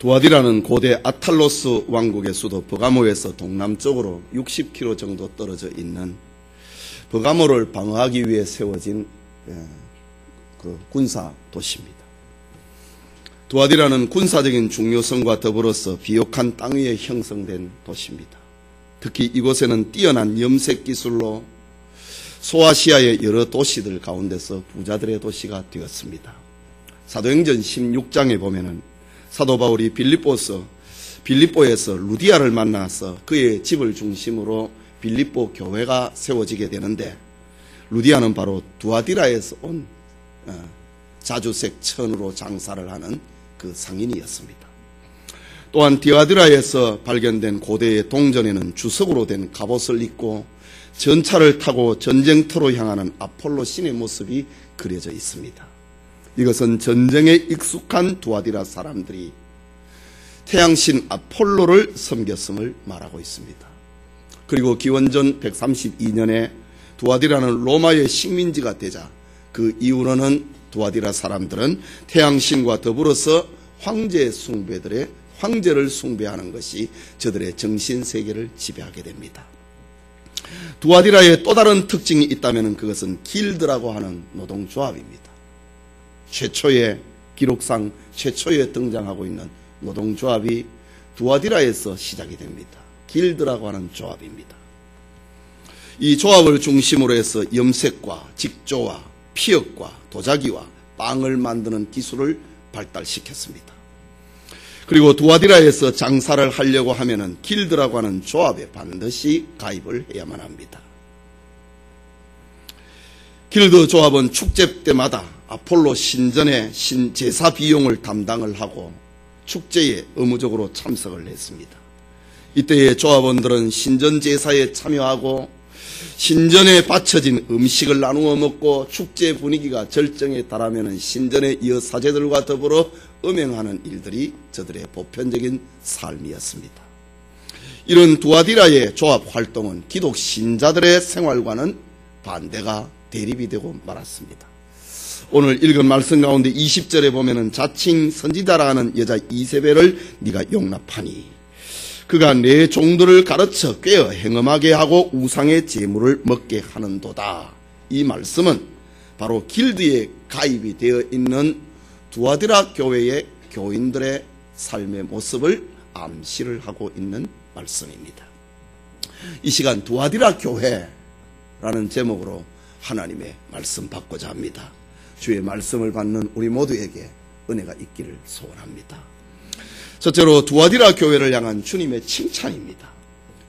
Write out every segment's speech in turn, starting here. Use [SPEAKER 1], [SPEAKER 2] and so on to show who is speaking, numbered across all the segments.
[SPEAKER 1] 두아디라는 고대 아탈로스 왕국의 수도 버가모에서 동남쪽으로 60km 정도 떨어져 있는 버가모를 방어하기 위해 세워진 군사 도시입니다. 두아디라는 군사적인 중요성과 더불어서 비옥한 땅 위에 형성된 도시입니다. 특히 이곳에는 뛰어난 염색 기술로 소아시아의 여러 도시들 가운데서 부자들의 도시가 되었습니다. 사도행전 16장에 보면은 사도 바울이 빌립보에서 루디아를 만나서 그의 집을 중심으로 빌립보 교회가 세워지게 되는데, 루디아는 바로 두아디라에서 온 자주색 천으로 장사를 하는 그 상인이었습니다. 또한 두아디라에서 발견된 고대의 동전에는 주석으로 된 갑옷을 입고 전차를 타고 전쟁터로 향하는 아폴로 신의 모습이 그려져 있습니다. 이것은 전쟁에 익숙한 두아디라 사람들이 태양신 아폴로를 섬겼음을 말하고 있습니다. 그리고 기원전 132년에 두아디라는 로마의 식민지가 되자 그 이후로는 두아디라 사람들은 태양신과 더불어서 황제를 숭배하는 것이 저들의 정신세계를 지배하게 됩니다. 두아디라의 또 다른 특징이 있다면 그것은 길드라고 하는 노동조합입니다. 기록상 최초에 등장하고 있는 노동조합이 두아디라에서 시작이 됩니다. 길드라고 하는 조합입니다. 이 조합을 중심으로 해서 염색과 직조와 피역과 도자기와 빵을 만드는 기술을 발달시켰습니다. 그리고 두아디라에서 장사를 하려고 하면은 길드라고 하는 조합에 반드시 가입을 해야만 합니다. 길드 조합은 축제 때마다 아폴로 신전의 제사 비용을 담당을 하고 축제에 의무적으로 참석을 했습니다. 이때의 조합원들은 신전 제사에 참여하고 신전에 바쳐진 음식을 나누어 먹고 축제 분위기가 절정에 달하면 신전의 여사제들과 더불어 음행하는 일들이 저들의 보편적인 삶이었습니다. 이런 두아디라의 조합 활동은 기독 신자들의 생활과는 반대가 대립이 되고 말았습니다. 오늘 읽은 말씀 가운데 20절에 보면은 자칭 선지자라 하는 여자 이세벨을 네가 용납하니 그가 내 종들을 가르쳐 꾀어 행음하게 하고 우상의 제물을 먹게 하는도다. 이 말씀은 바로 길드에 가입이 되어 있는 두아디라 교회의 교인들의 삶의 모습을 암시를 하고 있는 말씀입니다. 이 시간 두아디라 교회라는 제목으로 하나님의 말씀 받고자 합니다. 주의 말씀을 받는 우리 모두에게 은혜가 있기를 소원합니다. 첫째로 두아디라 교회를 향한 주님의 칭찬입니다.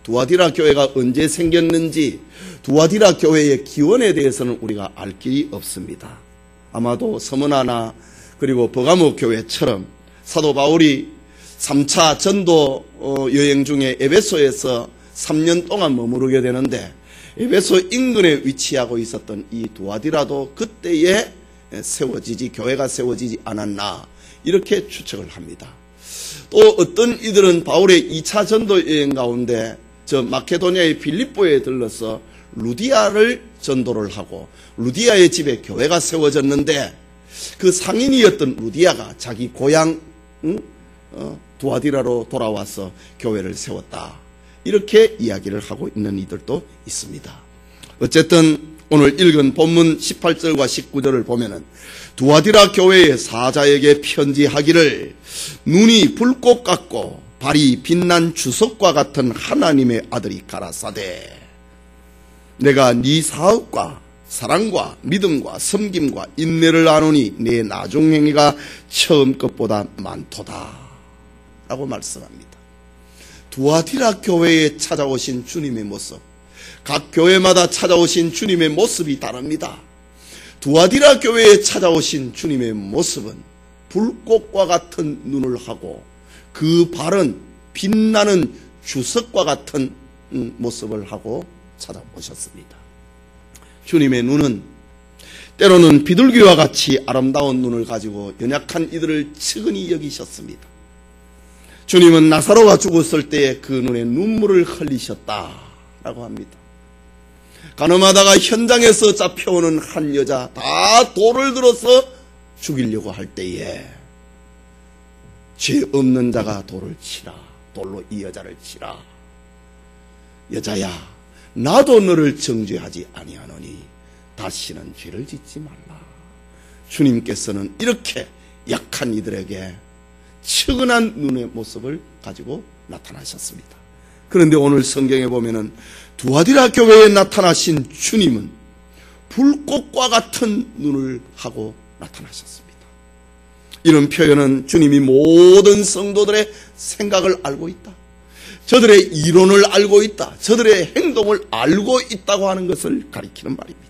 [SPEAKER 1] 두아디라 교회가 언제 생겼는지 두아디라 교회의 기원에 대해서는 우리가 알 길이 없습니다. 아마도 서머나나 그리고 버가모 교회처럼 사도 바울이 3차 전도 여행 중에 에베소에서 3년 동안 머무르게 되는데 에베소 인근에 위치하고 있었던 이 두아디라도 그때에 교회가 세워지지 않았나 이렇게 추측을 합니다. 또 어떤 이들은 바울의 2차 전도 여행 가운데 마케도니아의 빌립보에 들러서 루디아를 전도를 하고 루디아의 집에 교회가 세워졌는데 그 상인이었던 루디아가 자기 고향 두아디라로 돌아와서 교회를 세웠다. 이렇게 이야기를 하고 있는 이들도 있습니다. 어쨌든 오늘 읽은 본문 18절과 19절을 보면은 두아디라 교회의 사자에게 편지하기를 눈이 불꽃 같고 발이 빛난 주석과 같은 하나님의 아들이 가라사대 내가 네 사업과 사랑과 믿음과 섬김과 인내를 아노니 네 나중행위가 처음 것보다 많도다 라고 말씀합니다. 두아디라 교회에 찾아오신 주님의 모습, 각 교회마다 찾아오신 주님의 모습이 다릅니다. 두아디라 교회에 찾아오신 주님의 모습은 불꽃과 같은 눈을 하고 그 발은 빛나는 주석과 같은 모습을 하고 찾아오셨습니다. 주님의 눈은 때로는 비둘기와 같이 아름다운 눈을 가지고 연약한 이들을 측은히 여기셨습니다. 주님은 나사로가 죽었을 때에 그 눈에 눈물을 흘리셨다라고 합니다. 가늠하다가 현장에서 잡혀오는 한 여자 다 돌을 들어서 죽이려고 할 때에 죄 없는 자가 돌을 치라. 돌로 이 여자를 치라. 여자야, 나도 너를 정죄하지 아니하노니 다시는 죄를 짓지 말라. 주님께서는 이렇게 약한 이들에게 측은한 눈의 모습을 가지고 나타나셨습니다. 그런데 오늘 성경에 보면은 두아디라 교회에 나타나신 주님은 불꽃과 같은 눈을 하고 나타나셨습니다. 이런 표현은 주님이 모든 성도들의 생각을 알고 있다, 저들의 이론을 알고 있다, 저들의 행동을 알고 있다고 하는 것을 가리키는 말입니다.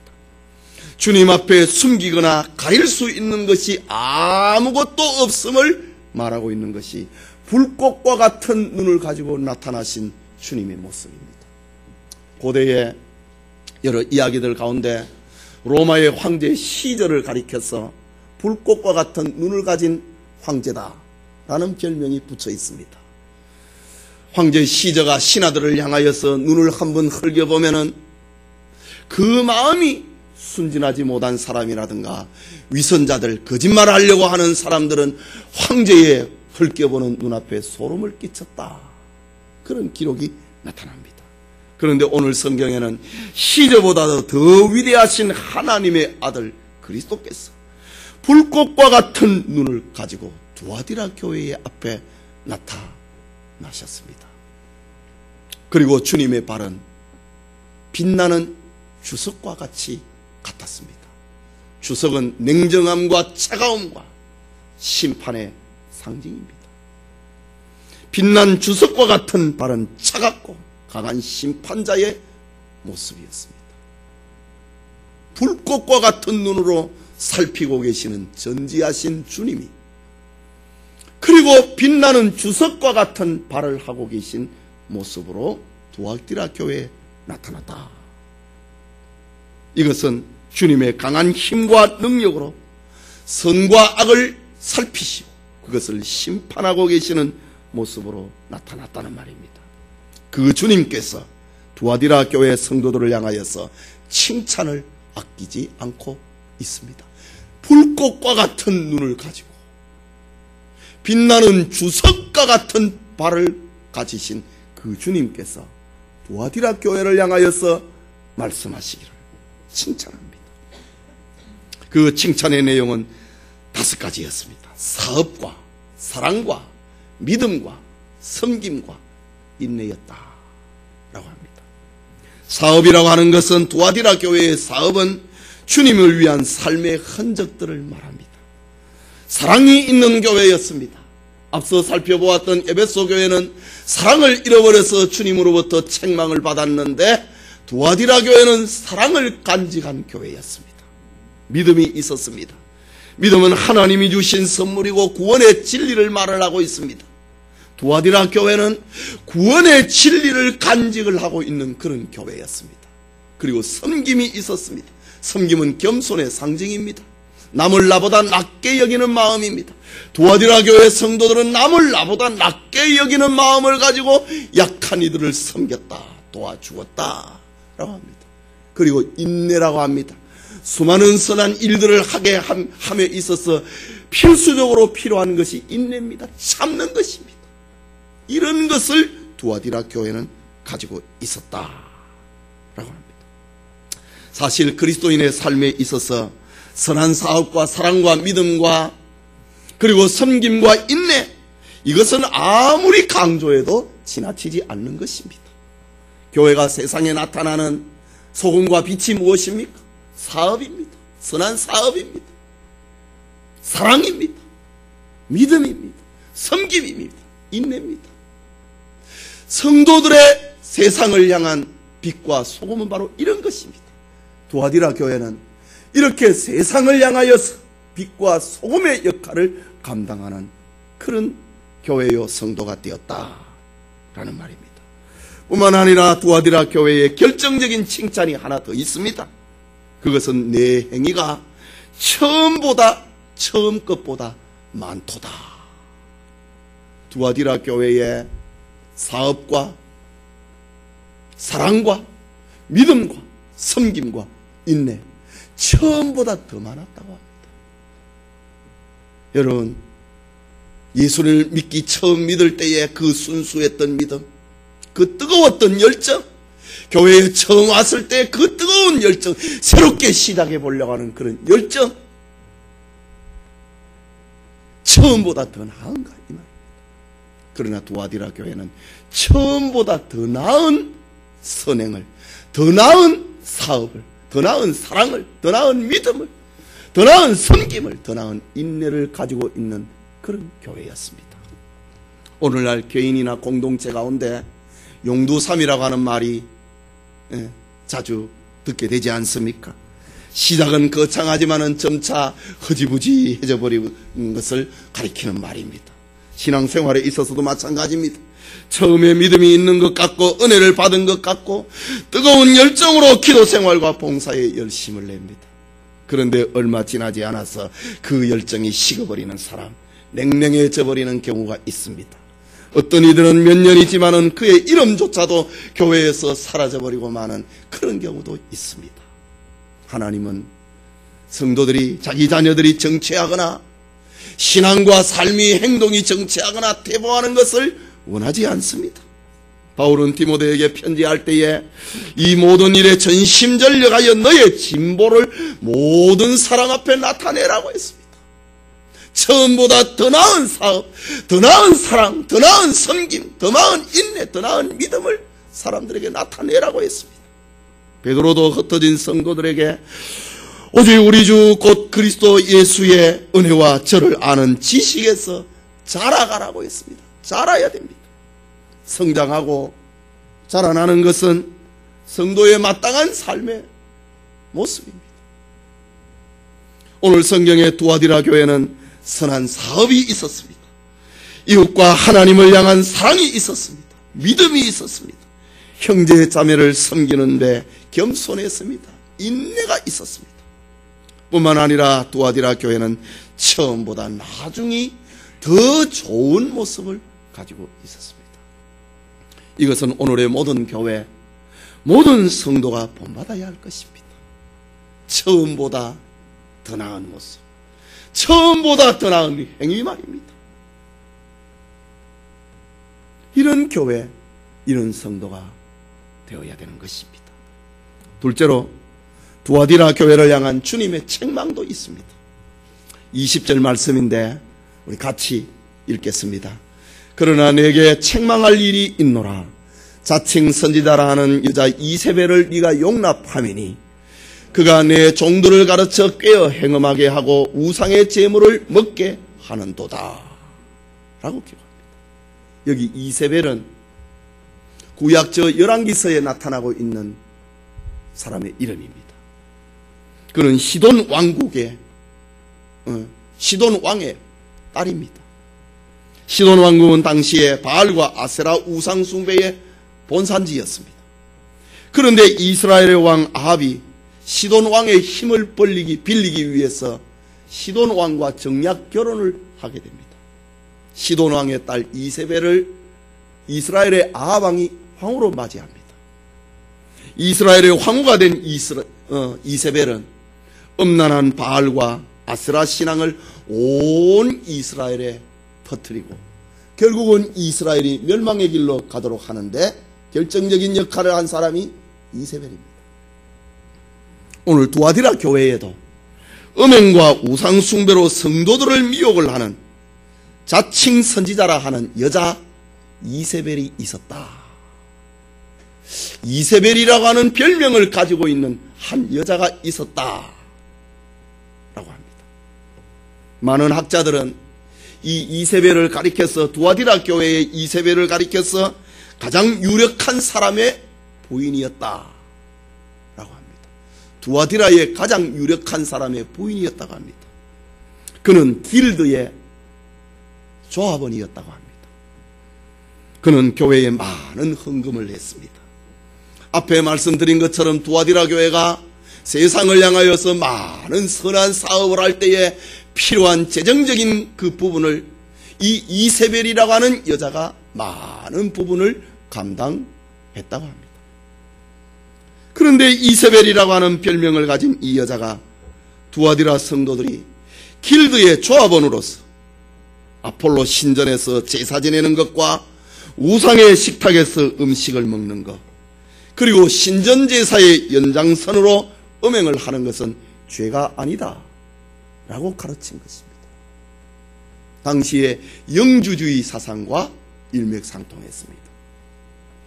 [SPEAKER 1] 주님 앞에 숨기거나 가릴 수 있는 것이 아무것도 없음을 말하고 있는 것이 불꽃과 같은 눈을 가지고 나타나신 주님의 모습입니다. 고대의 여러 이야기들 가운데 로마의 황제 시저를 가리켜서 불꽃과 같은 눈을 가진 황제다라는 별명이 붙여 있습니다. 황제 시저가 신하들을 향하여서 눈을 한번 흘겨보면은 그 마음이 순진하지 못한 사람이라든가 위선자들, 거짓말을 하려고 하는 사람들은 황제의 흘겨보는 눈앞에 소름을 끼쳤다, 그런 기록이 나타납니다. 그런데 오늘 성경에는 시저보다도 더 위대하신 하나님의 아들 그리스도께서 불꽃과 같은 눈을 가지고 두아디라 교회의 앞에 나타나셨습니다. 그리고 주님의 발은 빛나는 주석과 같이 같았습니다. 주석은 냉정함과 차가움과 심판의 상징입니다. 빛난 주석과 같은 발은 차갑고 강한 심판자의 모습이었습니다. 불꽃과 같은 눈으로 살피고 계시는 전지하신 주님이, 그리고 빛나는 주석과 같은 발을 하고 계신 모습으로 두아디라 교회에 나타났다. 이것은 주님의 강한 힘과 능력으로 선과 악을 살피시고 그것을 심판하고 계시는 모습으로 나타났다는 말입니다. 그 주님께서 두아디라 교회 성도들을 향하여서 칭찬을 아끼지 않고 있습니다. 불꽃과 같은 눈을 가지고 빛나는 주석과 같은 발을 가지신 그 주님께서 두아디라 교회를 향하여서 말씀하시기를 칭찬합니다. 그 칭찬의 내용은 5가지였습니다. 사업과 사랑과 믿음과 섬김과 인내였다라고 합니다. 사업이라고 하는 것은 두아디라 교회의 사업은 주님을 위한 삶의 흔적들을 말합니다. 사랑이 있는 교회였습니다. 앞서 살펴보았던 에베소 교회는 사랑을 잃어버려서 주님으로부터 책망을 받았는데 두아디라 교회는 사랑을 간직한 교회였습니다. 믿음이 있었습니다. 믿음은 하나님이 주신 선물이고 구원의 진리를 말을 하고 있습니다. 두아디라 교회는 구원의 진리를 간직을 하고 있는 그런 교회였습니다. 그리고 섬김이 있었습니다. 섬김은 겸손의 상징입니다. 남을 나보다 낮게 여기는 마음입니다. 두아디라 교회 성도들은 남을 나보다 낮게 여기는 마음을 가지고 약한 이들을 섬겼다, 도와주었다 라고 합니다. 그리고 인내라고 합니다. 수많은 선한 일들을 하게 함에 있어서 필수적으로 필요한 것이 인내입니다. 참는 것입니다. 이런 것을 두아디라 교회는 가지고 있었다라고 합니다. 사실 그리스도인의 삶에 있어서 선한 사업과 사랑과 믿음과 그리고 섬김과 인내, 이것은 아무리 강조해도 지나치지 않는 것입니다. 교회가 세상에 나타나는 소금과 빛이 무엇입니까? 사업입니다. 선한 사업입니다. 사랑입니다. 믿음입니다. 섬김입니다. 인내입니다. 성도들의 세상을 향한 빛과 소금은 바로 이런 것입니다. 두아디라 교회는 이렇게 세상을 향하여서 빛과 소금의 역할을 감당하는 그런 교회요 성도가 되었다라는 말입니다. 뿐만 아니라 두아디라 교회에 결정적인 칭찬이 하나 더 있습니다. 그것은 내 행위가 처음 것보다 많도다. 두아디라 교회의 사업과 사랑과 믿음과 섬김과 인내, 처음보다 더 많았다고 합니다. 여러분, 예수를 믿기 처음 믿을 때에 그 순수했던 믿음, 그 뜨거웠던 열정, 교회에 처음 왔을 때 그 뜨거운 열정, 새롭게 시작해 보려고 하는 그런 열정, 처음보다 더 나은가 이 말입니다. 그러나 두아디라 교회는 처음보다 더 나은 선행을, 더 나은 사업을, 더 나은 사랑을, 더 나은 믿음을, 더 나은 섬김을, 더 나은 인내를 가지고 있는 그런 교회였습니다. 오늘날 개인이나 공동체 가운데 용두삼이라고 하는 말이 자주 듣게 되지 않습니까? 시작은 거창하지만은 점차 허지부지해져 버리는 것을 가리키는 말입니다. 신앙생활에 있어서도 마찬가지입니다. 처음에 믿음이 있는 것 같고 은혜를 받은 것 같고 뜨거운 열정으로 기도생활과 봉사에 열심을 냅니다. 그런데 얼마 지나지 않아서 그 열정이 식어버리는 사람, 냉랭해져 버리는 경우가 있습니다. 어떤 이들은 몇 년이지만은 그의 이름조차도 교회에서 사라져버리고 마는 그런 경우도 있습니다. 하나님은 성도들이, 자기 자녀들이 정체하거나 신앙과 삶이, 행동이 정체하거나 퇴보하는 것을 원하지 않습니다. 바울은 디모데에게 편지할 때에 이 모든 일에 전심전력하여 너의 진보를 모든 사람 앞에 나타내라고 했습니다. 처음보다 더 나은 사업, 더 나은 사랑, 더 나은 섬김, 더 나은 인내, 더 나은 믿음을 사람들에게 나타내라고 했습니다. 베드로도 흩어진 성도들에게 오직 우리 주 곧 그리스도 예수의 은혜와 저를 아는 지식에서 자라가라고 했습니다. 자라야 됩니다. 성장하고 자라나는 것은 성도의 마땅한 삶의 모습입니다. 오늘 성경의 두아디라 교회는 선한 사업이 있었습니다. 이웃과 하나님을 향한 사랑이 있었습니다. 믿음이 있었습니다. 형제 자매를 섬기는 데 겸손했습니다. 인내가 있었습니다. 뿐만 아니라 두아디라 교회는 처음보다 나중이 더 좋은 모습을 가지고 있었습니다. 이것은 오늘의 모든 교회, 모든 성도가 본받아야 할 것입니다. 처음보다 더 나은 모습, 처음보다 더 나은 행위 말입니다. 이런 교회, 이런 성도가 되어야 되는 것입니다. 둘째로 두아디라 교회를 향한 주님의 책망도 있습니다. 20절 말씀인데 우리 같이 읽겠습니다. 그러나 내게 책망할 일이 있노라. 자칭 선지자라 하는 여자 이세벨을 네가 용납하미니 그가 내 종들을 가르쳐 꾀어 행음하게 하고 우상의 제물을 먹게 하는도다 라고 기록합니다. 여기 이세벨은 구약저 열왕기서에 나타나고 있는 사람의 이름입니다. 그는 시돈 왕국의 시돈 왕의 딸입니다. 시돈 왕국은 당시에 바알과 아세라 우상 숭배의 본산지였습니다. 그런데 이스라엘의 왕 아합이 시돈 왕의 힘을 빌리기 위해서 시돈 왕과 정략 결혼을 하게 됩니다. 시돈 왕의 딸 이세벨을 이스라엘의 아합 왕이 황후로 맞이합니다. 이스라엘의 황후가 된 이세벨은 음란한 바알과 아세라 신앙을 온 이스라엘에 퍼뜨리고 결국은 이스라엘이 멸망의 길로 가도록 하는데 결정적인 역할을 한 사람이 이세벨입니다. 오늘 두아디라 교회에도 음행과 우상 숭배로 성도들을 미혹을 하는 자칭 선지자라 하는 여자 이세벨이 있었다. 이세벨이라고 하는 별명을 가지고 있는 한 여자가 있었다 라고 합니다. 많은 학자들은 이 이세벨을 가리켜서 두아디라 교회의 이세벨을 가리켜서 가장 유력한 사람의 부인이었다 라고 합니다. 두아디라의 가장 유력한 사람의 부인이었다고 합니다. 그는 길드의 조합원이었다고 합니다. 그는 교회에 많은 헌금을 했습니다. 앞에 말씀드린 것처럼 두아디라 교회가 세상을 향하여서 많은 선한 사업을 할 때에 필요한 재정적인 그 부분을 이 이세벨이라고 하는 여자가 많은 부분을 감당했다고 합니다. 그런데 이세벨이라고 하는 별명을 가진 이 여자가 두아디라 성도들이 길드의 조합원으로서 아폴로 신전에서 제사 지내는 것과 우상의 식탁에서 음식을 먹는 것, 그리고 신전제사의 연장선으로 음행을 하는 것은 죄가 아니다 라고 가르친 것입니다. 당시에 영주주의 사상과 일맥상통했습니다.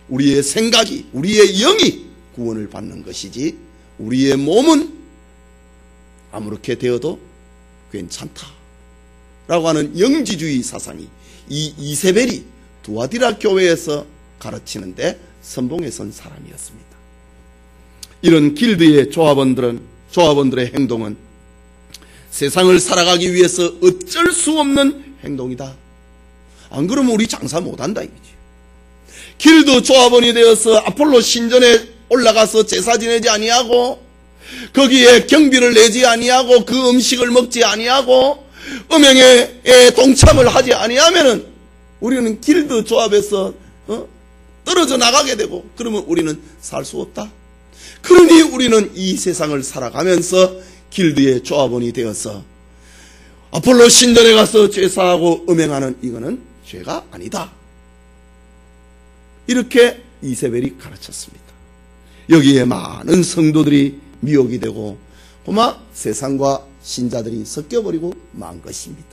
[SPEAKER 1] 우리의 생각이, 우리의 영이 구원을 받는 것이지 우리의 몸은 아무렇게 되어도 괜찮다 라고 하는 영지주의 사상이 이 이세벨이 두아디라 교회에서 가르치는데 선봉에 선 사람이었습니다. 이런 길드의 조합원들의 행동은 세상을 살아가기 위해서 어쩔 수 없는 행동이다. 안 그러면 우리 장사 못한다 이거지. 길드 조합원이 되어서 아폴로 신전에 올라가서 제사 지내지 아니하고 거기에 경비를 내지 아니하고 그 음식을 먹지 아니하고 음행에 동참을 하지 아니하면은 우리는 길드 조합에서 떨어져 나가게 되고 그러면 우리는 살 수 없다. 그러니 우리는 이 세상을 살아가면서 길드의 조합원이 되어서 아폴로 신전에 가서 제사하고 음행하는 이거는 죄가 아니다. 이렇게 이세벨이 가르쳤습니다. 여기에 많은 성도들이 미혹이 되고 고마 세상과 신자들이 섞여버리고 만 것입니다.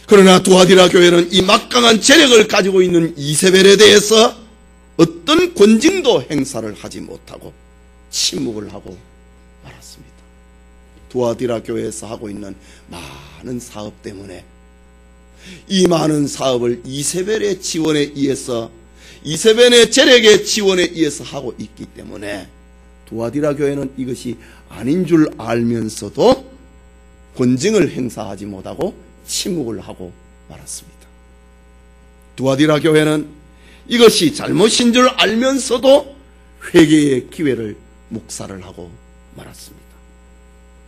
[SPEAKER 1] 그러나 두아디라 교회는 이 막강한 재력을 가지고 있는 이세벨에 대해서 어떤 권징도 행사를 하지 못하고 침묵을 하고 말았습니다. 두아디라 교회에서 하고 있는 많은 사업 때문에 이 많은 사업을 이세벨의 지원에 의해서 이세벨의 재력의 지원에 의해서 하고 있기 때문에 두아디라 교회는 이것이 아닌 줄 알면서도 권징을 행사하지 못하고 침묵을 하고 말았습니다. 두아디라 교회는 이것이 잘못인 줄 알면서도 회개의 기회를 묵살을 하고 말았습니다.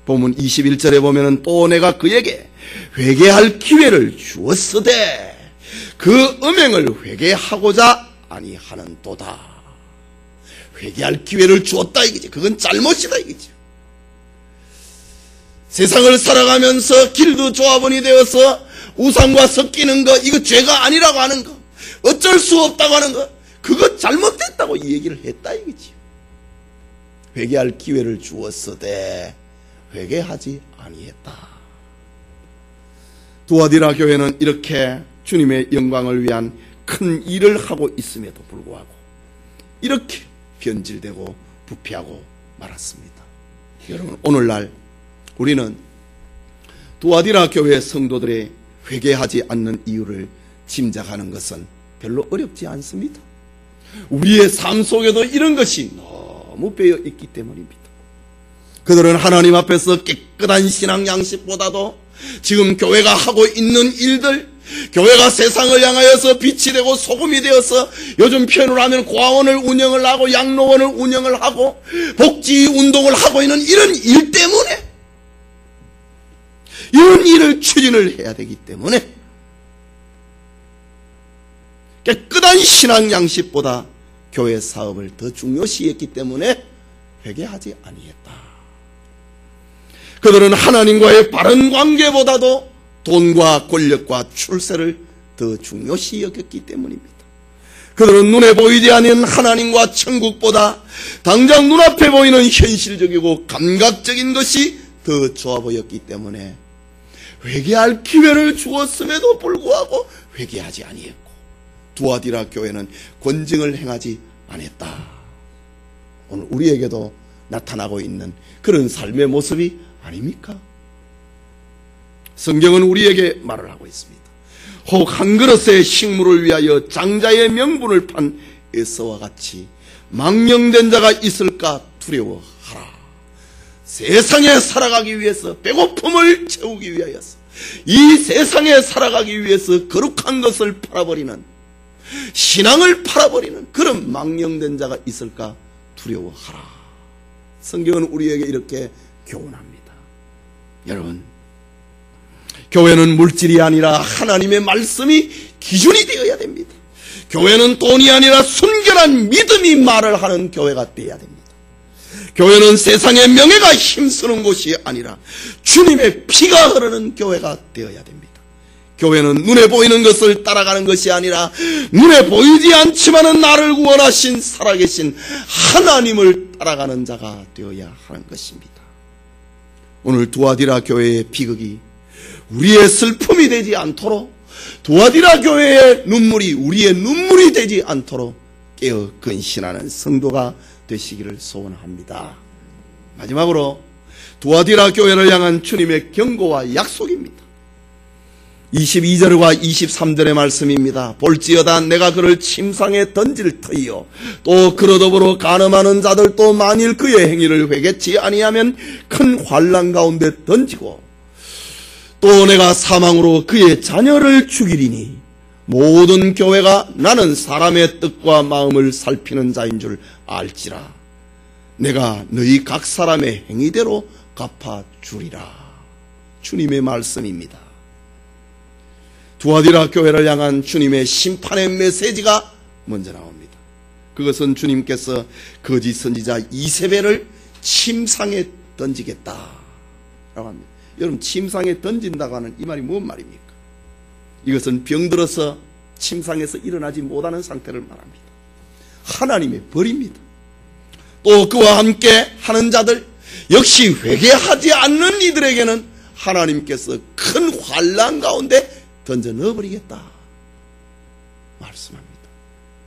[SPEAKER 1] 본문 21절에 보면은 또 내가 그에게 회개할 기회를 주었으되 그 음행을 회개하고자 아니하는도다. 회개할 기회를 주었다 이거지. 그건 잘못이다 이거지. 세상을 살아가면서 길드 조합원이 되어서 우상과 섞이는 거 이거 죄가 아니라고 하는 거 어쩔 수 없다고 하는 거 그거 잘못됐다고 이 얘기를 했다 이거지. 회개할 기회를 주었으되 회개하지 아니했다. 두아디라 교회는 이렇게 주님의 영광을 위한 큰 일을 하고 있음에도 불구하고 이렇게 변질되고 부패하고 말았습니다. 여러분 오늘날 우리는 두아디라 교회 성도들의 회개하지 않는 이유를 짐작하는 것은 별로 어렵지 않습니다. 우리의 삶 속에도 이런 것이 너무 배어 있기 때문입니다. 그들은 하나님 앞에서 깨끗한 신앙 양식보다도 지금 교회가 하고 있는 일들, 교회가 세상을 향하여서 빛이 되고 소금이 되어서 요즘 표현을 하면 고아원을 운영을 하고 양로원을 운영을 하고 복지 운동을 하고 있는 이런 일 때문에 이런 일을 추진을 해야 되기 때문에 깨끗한 신앙 양식보다 교회 사업을 더 중요시했기 때문에 회개하지 아니했다. 그들은 하나님과의 바른 관계보다도 돈과 권력과 출세를 더 중요시 여겼기 때문입니다. 그들은 눈에 보이지 않는 하나님과 천국보다 당장 눈앞에 보이는 현실적이고 감각적인 것이 더 좋아 보였기 때문에 회개할 기회를 주었음에도 불구하고 회개하지 아니했고 두아디라 교회는 권징을 행하지 않았다. 오늘 우리에게도 나타나고 있는 그런 삶의 모습이 아닙니까? 성경은 우리에게 말을 하고 있습니다. 혹 한 그릇의 식물을 위하여 장자의 명분을 판 에서와 같이 망령된 자가 있을까 두려워하라. 세상에 살아가기 위해서 배고픔을 채우기 위하여서 이 세상에 살아가기 위해서 거룩한 것을 팔아버리는 신앙을 팔아버리는 그런 망령된 자가 있을까 두려워하라. 성경은 우리에게 이렇게 교훈합니다. 여러분 교회는 물질이 아니라 하나님의 말씀이 기준이 되어야 됩니다. 교회는 돈이 아니라 순결한 믿음이 말을 하는 교회가 되어야 됩니다. 교회는 세상의 명예가 힘쓰는 곳이 아니라 주님의 피가 흐르는 교회가 되어야 됩니다. 교회는 눈에 보이는 것을 따라가는 것이 아니라 눈에 보이지 않지만은 나를 구원하신 살아계신 하나님을 따라가는 자가 되어야 하는 것입니다. 오늘 두아디라 교회의 비극이 우리의 슬픔이 되지 않도록, 두아디라 교회의 눈물이 우리의 눈물이 되지 않도록 깨어 근신하는 성도가 되시기를 소원합니다. 마지막으로 두아디라 교회를 향한 주님의 경고와 약속입니다. 22절과 23절의 말씀입니다. 볼지어다 내가 그를 침상에 던질 터이요 또 그로 더불어 간음하는 자들도 만일 그의 행위를 회개치 아니하면 큰 환난 가운데 던지고 또 내가 사망으로 그의 자녀를 죽이리니 모든 교회가 나는 사람의 뜻과 마음을 살피는 자인 줄 알지라. 내가 너희 각 사람의 행위대로 갚아주리라. 주님의 말씀입니다. 두아디라 교회를 향한 주님의 심판의 메시지가 먼저 나옵니다. 그것은 주님께서 거짓 선지자 이세벨을 침상에 던지겠다라고 합니다. 여러분, 침상에 던진다고 하는 이 말이 뭔 말입니까? 이것은 병들어서 침상에서 일어나지 못하는 상태를 말합니다. 하나님의 벌입니다. 또 그와 함께 하는 자들, 역시 회개하지 않는 이들에게는 하나님께서 큰 환난 가운데 던져 넣어버리겠다 말씀합니다.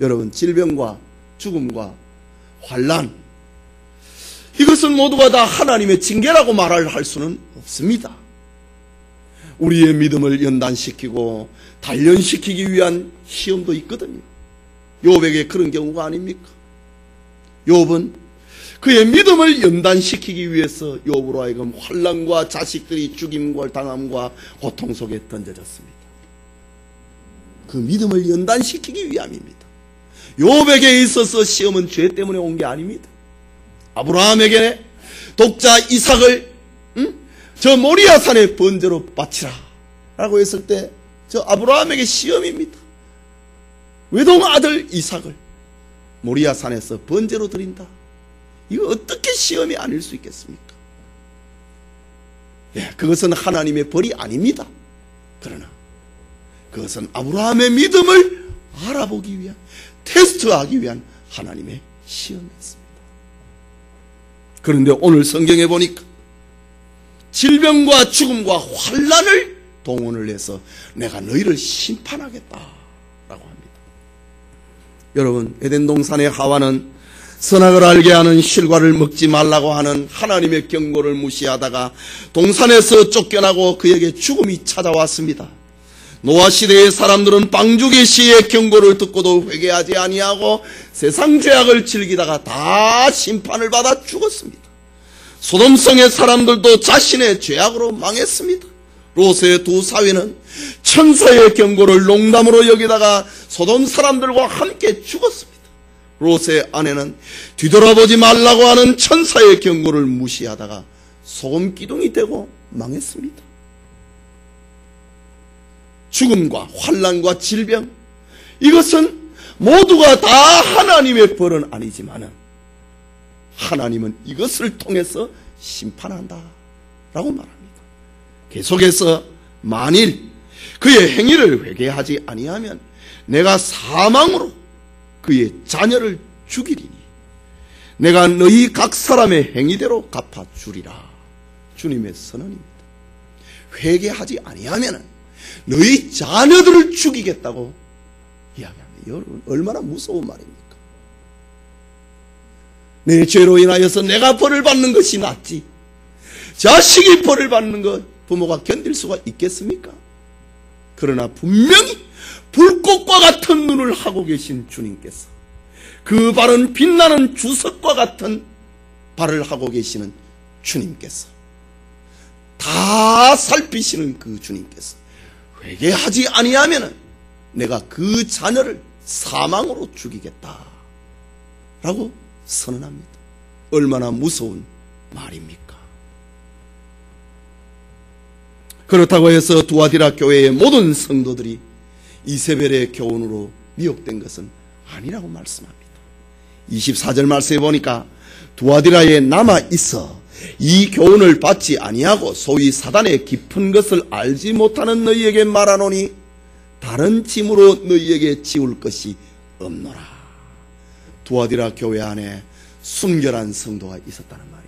[SPEAKER 1] 여러분, 질병과 죽음과 환난, 이것은 모두가 다 하나님의 징계라고 말할 수는 없습니다. 우리의 믿음을 연단시키고 단련시키기 위한 시험도 있거든요. 욥에게 그런 경우가 아닙니까? 욥은 그의 믿음을 연단시키기 위해서 욥으로 하여금 환난과 자식들이 죽임과 당함과 고통 속에 던져졌습니다. 그 믿음을 연단시키기 위함입니다. 욥에게 있어서 시험은 죄 때문에 온 게 아닙니다. 아브라함에게 독자 이삭을 저 모리아산의 번제로 바치라 라고 했을 때 저 아브라함에게 시험입니다. 외동 아들 이삭을 모리아산에서 번제로 드린다. 이거 어떻게 시험이 아닐 수 있겠습니까? 예, 그것은 하나님의 벌이 아닙니다. 그러나 그것은 아브라함의 믿음을 알아보기 위한, 테스트하기 위한 하나님의 시험이었습니다. 그런데 오늘 성경에 보니까 질병과 죽음과 환난을 동원을 해서 내가 너희를 심판하겠다라고 합니다. 여러분, 에덴 동산의 하와는 선악을 알게 하는 실과를 먹지 말라고 하는 하나님의 경고를 무시하다가 동산에서 쫓겨나고 그에게 죽음이 찾아왔습니다. 노아 시대의 사람들은 방주기 시의 경고를 듣고도 회개하지 아니하고 세상 죄악을 즐기다가 다 심판을 받아 죽었습니다. 소돔성의 사람들도 자신의 죄악으로 망했습니다. 롯의 두 사위는 천사의 경고를 농담으로 여기다가 소돔 사람들과 함께 죽었습니다. 롯의 아내는 뒤돌아보지 말라고 하는 천사의 경고를 무시하다가 소금 기둥이 되고 망했습니다. 죽음과 환난과 질병, 이것은 모두가 다 하나님의 벌은 아니지만은 하나님은 이것을 통해서 심판한다 라고 말합니다. 계속해서 만일 그의 행위를 회개하지 아니하면 내가 사망으로 그의 자녀를 죽이리니 내가 너희 각 사람의 행위대로 갚아주리라. 주님의 선언입니다. 회개하지 아니하면 너희 자녀들을 죽이겠다고 이야기합니다. 여러분, 얼마나 무서운 말입니까? 내 죄로 인하여서 내가 벌을 받는 것이 낫지 자식이 벌을 받는 것 부모가 견딜 수가 있겠습니까? 그러나 분명히 불꽃과 같은 눈을 하고 계신 주님께서, 그 발은 빛나는 주석과 같은 발을 하고 계시는 주님께서, 다 살피시는 그 주님께서 회개하지 아니하면 내가 그 자녀를 사망으로 죽이겠다 라고 선언합니다. 얼마나 무서운 말입니까? 그렇다고 해서 두아디라 교회의 모든 성도들이 이세벨의 교훈으로 미혹된 것은 아니라고 말씀합니다. 24절 말씀에 보니까 두아디라에 남아있어 이 교훈을 받지 아니하고 소위 사단의 깊은 것을 알지 못하는 너희에게 말하노니 다른 짐으로 너희에게 지울 것이 없노라. 두아디라 교회 안에 순결한 성도가 있었다는 말입니다.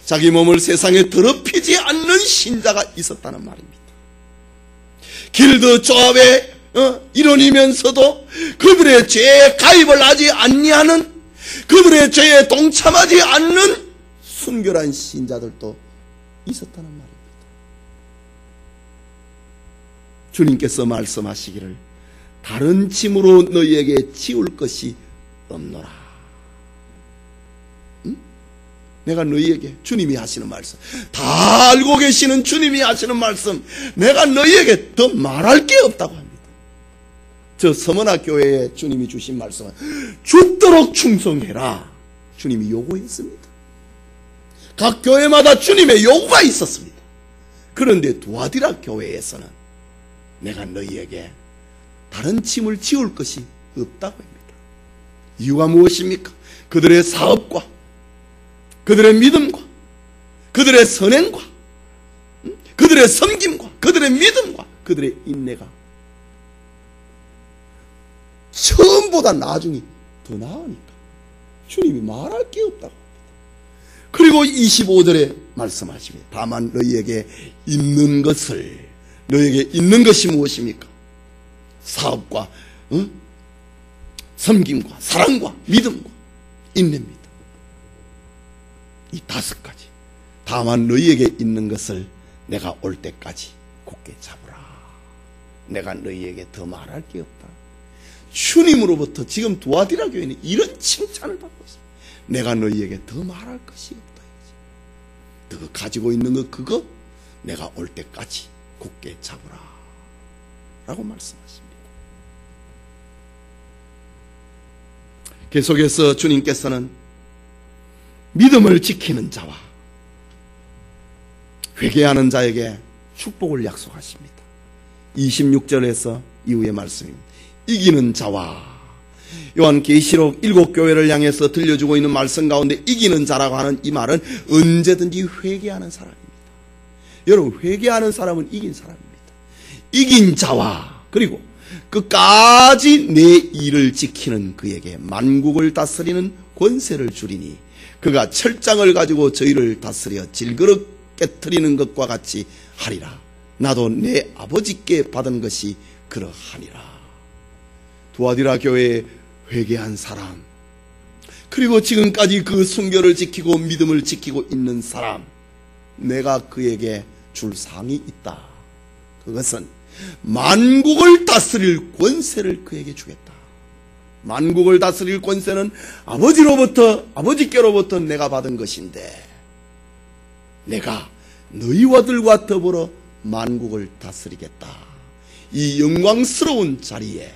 [SPEAKER 1] 자기 몸을 세상에 더럽히지 않는 신자가 있었다는 말입니다. 길드 조합의 일원이면서도 그들의 죄에 가입을 하지 아니하는, 그들의 죄에 동참하지 않는 순결한 신자들도 있었다는 말입니다. 주님께서 말씀하시기를 다른 짐으로 너희에게 지울 것이 없노라. 내가 너희에게, 주님이 하시는 말씀, 다 알고 계시는 주님이 하시는 말씀, 내가 너희에게 더 말할 게 없다고 합니다. 저 서머나 교회에 주님이 주신 말씀은 죽도록 충성해라, 주님이 요구했습니다. 각 교회마다 주님의 요구가 있었습니다. 그런데 두아디라 교회에서는 내가 너희에게 다른 짐을 지울 것이 없다고 합니다. 이유가 무엇입니까? 그들의 사업과 그들의 믿음과 그들의 선행과 그들의 섬김과 그들의 믿음과 그들의 인내가 처음보다 나중이 더 나으니까 주님이 말할 게 없다고 합니다. 그리고 25절에 말씀하십니다. 다만 너희에게 있는 것을, 너희에게 있는 것이 무엇입니까? 사업과 섬김과 사랑과 믿음과 인내입니다. 이 5가지. 다만 너희에게 있는 것을 내가 올 때까지 굳게 잡으라. 내가 너희에게 더 말할 게 없다. 주님으로부터 지금 두아디라 교회는 이런 칭찬을 받고 있습니다. 내가 너희에게 더 말할 것이 없다. 너 가지고 있는 거 그거 내가 올 때까지 굳게 잡으라 라고 말씀하십니다. 계속해서 주님께서는 믿음을 지키는 자와 회개하는 자에게 축복을 약속하십니다. 26절에서 이후의 말씀입니다. 이기는 자와, 요한계시록 7교회를 향해서 들려주고 있는 말씀 가운데 이기는 자라고 하는 이 말은 언제든지 회개하는 사람입니다. 여러분, 회개하는 사람은 이긴 사람입니다. 이긴 자와, 그리고 끝까지 내 일을 지키는 그에게 만국을 다스리는 권세를 주리니 그가 철장을 가지고 저희를 다스려 질그릇 깨트리는 것과 같이 하리라. 나도 내 아버지께 받은 것이 그러하니라. 두아디라 교회에 회개한 사람, 그리고 지금까지 그 순결을 지키고 믿음을 지키고 있는 사람, 내가 그에게 줄 상이 있다. 그것은 만국을 다스릴 권세를 그에게 주겠다. 만국을 다스릴 권세는 아버지께로부터 내가 받은 것인데, 내가 너희와들과 더불어 만국을 다스리겠다. 이 영광스러운 자리에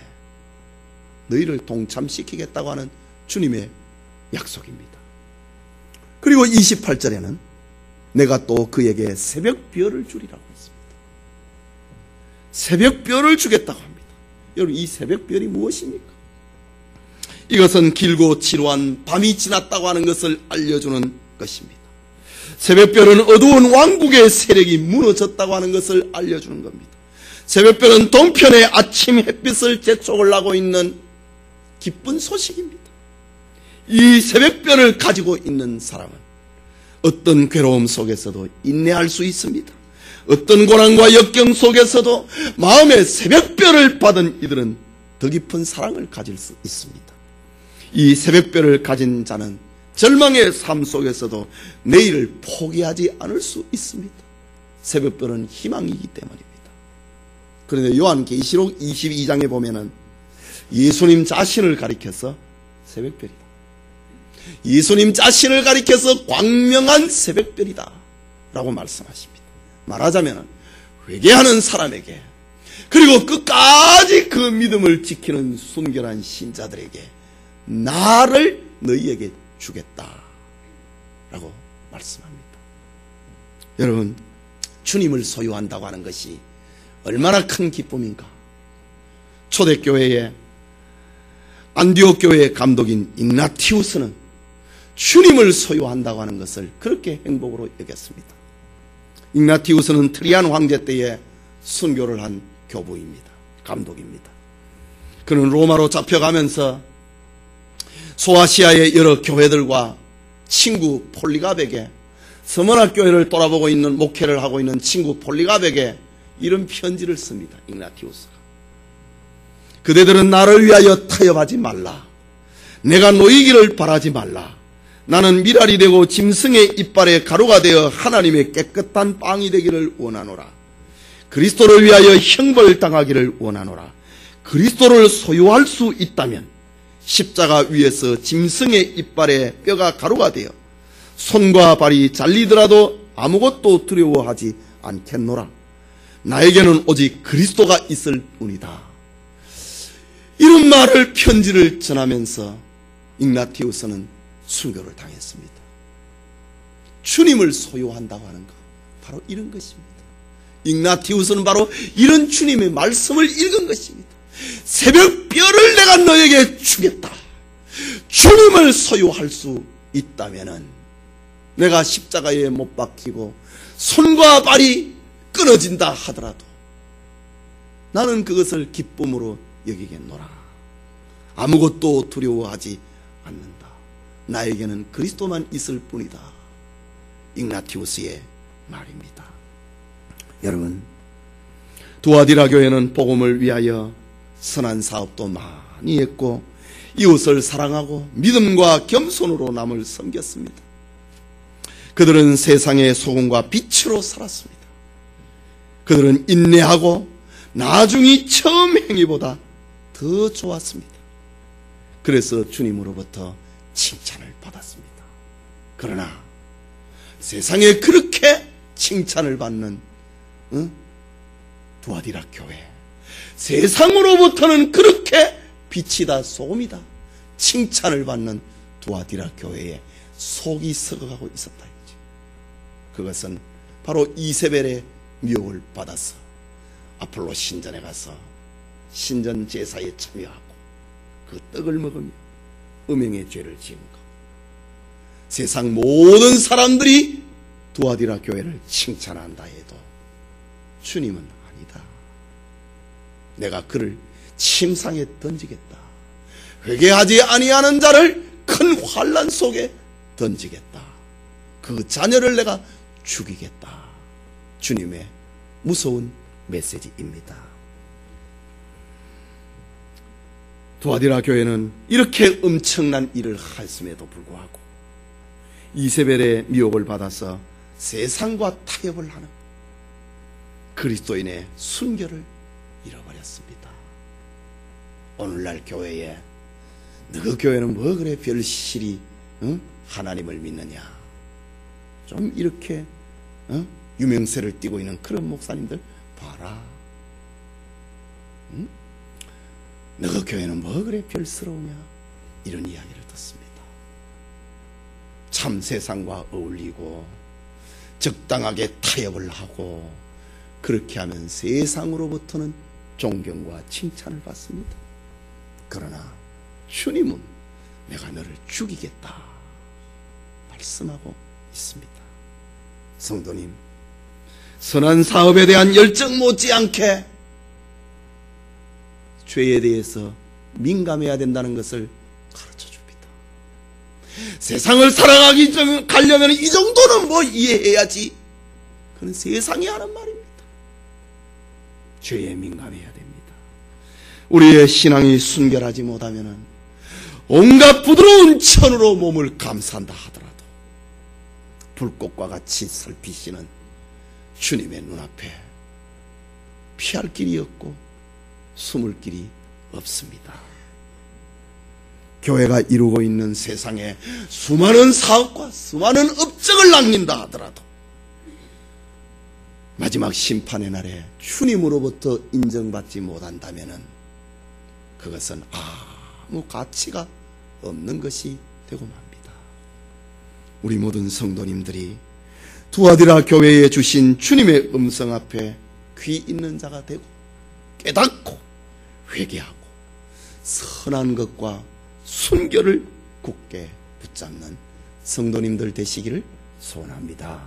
[SPEAKER 1] 너희를 동참시키겠다고 하는 주님의 약속입니다. 그리고 28절에는 내가 또 그에게 새벽별을 주리라고 했습니다. 새벽별을 주겠다고 합니다. 여러분, 이 새벽별이 무엇입니까? 이것은 길고 지루한 밤이 지났다고 하는 것을 알려주는 것입니다. 새벽별은 어두운 왕국의 세력이 무너졌다고 하는 것을 알려주는 겁니다. 새벽별은 동편의 아침 햇빛을 재촉을 하고 있는 기쁜 소식입니다. 이 새벽별을 가지고 있는 사람은 어떤 괴로움 속에서도 인내할 수 있습니다. 어떤 고난과 역경 속에서도 마음의 새벽별을 받은 이들은 더 깊은 사랑을 가질 수 있습니다. 이 새벽별을 가진 자는 절망의 삶 속에서도 내일을 포기하지 않을 수 있습니다. 새벽별은 희망이기 때문입니다. 그런데 요한계시록 22장에 보면은 예수님 자신을 가리켜서 새벽별이다, 예수님 자신을 가리켜서 광명한 새벽별이다 라고 말씀하십니다. 말하자면 회개하는 사람에게, 그리고 끝까지 그 믿음을 지키는 순결한 신자들에게 나를 너희에게 주겠다 라고 말씀합니다. 여러분, 주님을 소유한다고 하는 것이 얼마나 큰 기쁨인가. 초대교회의 안디옥 교회의 감독인 ig나티우스는 주님을 소유한다고 하는 것을 그렇게 행복으로 여겼습니다. ig나티우스는 트리안 황제 때에 순교를 한 교부입니다. 감독입니다. 그는 로마로 잡혀가면서 소아시아의 여러 교회들과 친구 폴리갑에게, 서머나 교회를 돌아보고 있는 목회를 하고 있는 친구 폴리갑에게 이런 편지를 씁니다. ig나티우스가. 그대들은 나를 위하여 타협하지 말라. 내가 놓이기를 바라지 말라. 나는 미랄이 되고 짐승의 이빨에 가루가 되어 하나님의 깨끗한 빵이 되기를 원하노라. 그리스도를 위하여 형벌당하기를 원하노라. 그리스도를 소유할 수 있다면 십자가 위에서 짐승의 이빨에 뼈가 가루가 되어 손과 발이 잘리더라도 아무것도 두려워하지 않겠노라. 나에게는 오직 그리스도가 있을 뿐이다. 이런 말을, 편지를 전하면서 ig나티우스는 순교를 당했습니다. 주님을 소유한다고 하는 것, 바로 이런 것입니다. ig나티우스는 바로 이런 주님의 말씀을 읽은 것입니다. 새벽별을 내가 너에게 주겠다. 주님을 소유할 수 있다면은 내가 십자가에 못 박히고 손과 발이 끊어진다 하더라도 나는 그것을 기쁨으로 여기겠노라. 아무것도 두려워하지 않는다. 나에게는 그리스도만 있을 뿐이다. ig나티우스의 말입니다. 여러분, 두아디라 교회는 복음을 위하여 선한 사업도 많이 했고 이웃을 사랑하고 믿음과 겸손으로 남을 섬겼습니다. 그들은 세상의 소금과 빛으로 살았습니다. 그들은 인내하고 나중이 처음 행위보다 더 좋았습니다. 그래서 주님으로부터 칭찬을 받았습니다. 그러나 세상에 그렇게 칭찬을 받는 두아디라 교회, 세상으로부터는 그렇게 빛이다 소금이다 칭찬을 받는 두아디라 교회에 속이 썩어가고 있었다 이거죠. 그것은 바로 이세벨의 미혹을 받아서 아폴로 신전에 가서 신전 제사에 참여하고 그 떡을 먹으며 음행의 죄를 지은 것. 세상 모든 사람들이 두아디라 교회를 칭찬한다 해도 주님은 아니다. 내가 그를 침상에 던지겠다. 회개하지 아니하는 자를 큰 환난 속에 던지겠다. 그 자녀를 내가 죽이겠다. 주님의 무서운 메시지입니다. 두아디라 교회는 이렇게 엄청난 일을 했음에도 불구하고 이세벨의 미혹을 받아서 세상과 타협을 하는 그리스도인의 순결을 잃어버렸습니다. 오늘날 교회에 너희 교회는 뭐 그래 별실이 하나님을 믿느냐, 좀 이렇게 유명세를 띠고 있는 그런 목사님들 봐라. 너희 교회는 뭐 그래 별스러우냐, 이런 이야기를 듣습니다. 참 세상과 어울리고 적당하게 타협을 하고 그렇게 하면 세상으로부터는 존경과 칭찬을 받습니다. 그러나 주님은 내가 너를 죽이겠다 말씀하고 있습니다. 성도님, 선한 사업에 대한 열정 못지않게 죄에 대해서 민감해야 된다는 것을 가르쳐 줍니다. 세상을 가려면 이 정도는 뭐 이해해야지. 그건 세상이 하는 말입니다. 죄에 민감해야 됩니다. 우리의 신앙이 순결하지 못하면 온갖 부드러운 천으로 몸을 감싼다 하더라도 불꽃과 같이 살피시는 주님의 눈앞에 피할 길이 없고 숨을 길이 없습니다. 교회가 이루고 있는 세상에 수많은 사업과 수많은 업적을 남긴다 하더라도 마지막 심판의 날에 주님으로부터 인정받지 못한다면 그것은 아무 가치가 없는 것이 되고 맙니다. 우리 모든 성도님들이 두아디라 교회에 주신 주님의 음성 앞에 귀 있는 자가 되고 깨닫고 회개하고 선한 것과 순결을 굳게 붙잡는 성도님들 되시기를 소원합니다.